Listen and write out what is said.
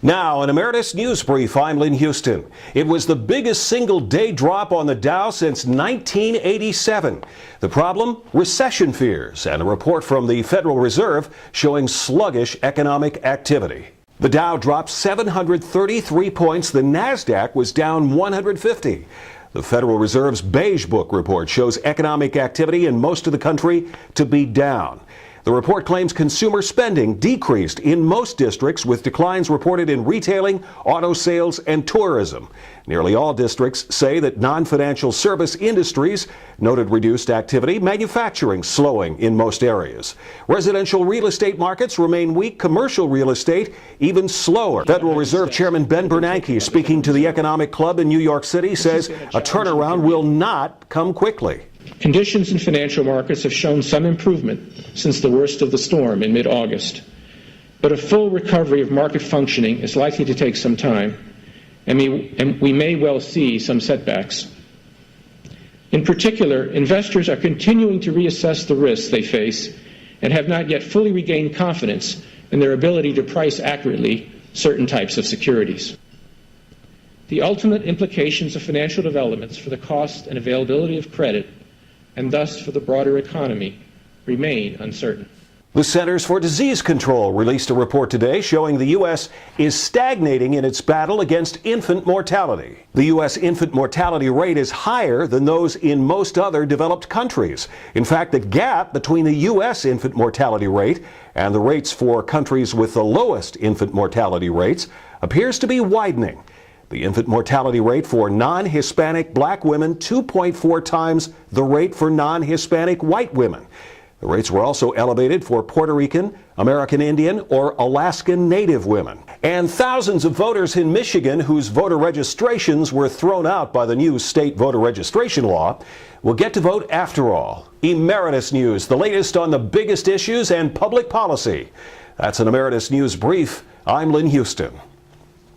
Now, an Emeritus Newsbrief, I'm Lynn Huston. It was the biggest single-day drop on the Dow since 1987. The problem? Recession fears, and a report from the Federal Reserve showing sluggish economic activity. The Dow dropped 733 points. The Nasdaq was down 150. The Federal Reserve's Beige Book report shows economic activity in most of the country to be down. The report claims consumer spending decreased in most districts, with declines reported in retailing, auto sales, and tourism. Nearly all districts say that non-financial service industries noted reduced activity, manufacturing slowing in most areas. Residential real estate markets remain weak, commercial real estate even slower. Federal Reserve Chairman Bernanke, speaking to the Economic Club in New York City, says a turnaround will not come quickly. Conditions in financial markets have shown some improvement since the worst of the storm in mid-August, but a full recovery of market functioning is likely to take some time, and we may well see some setbacks. In particular, investors are continuing to reassess the risks they face and have not yet fully regained confidence in their ability to price accurately certain types of securities. The ultimate implications of financial developments for the cost and availability of credit, and thus for the broader economy, remain uncertain. The Centers for Disease Control released a report today showing the U.S. is stagnating in its battle against infant mortality. The U.S. infant mortality rate is higher than those in most other developed countries. In fact, the gap between the U.S. infant mortality rate and the rates for countries with the lowest infant mortality rates appears to be widening. The infant mortality rate for non-Hispanic black women 2.4 times the rate for non-Hispanic white women. The rates were also elevated for Puerto Rican, American Indian, or Alaskan Native women. And thousands of voters in Michigan whose voter registrations were thrown out by the new state voter registration law will get to vote after all. Emeritus News, the latest on the biggest issues and public policy. That's an Emeritus News Brief. I'm Lynn Huston.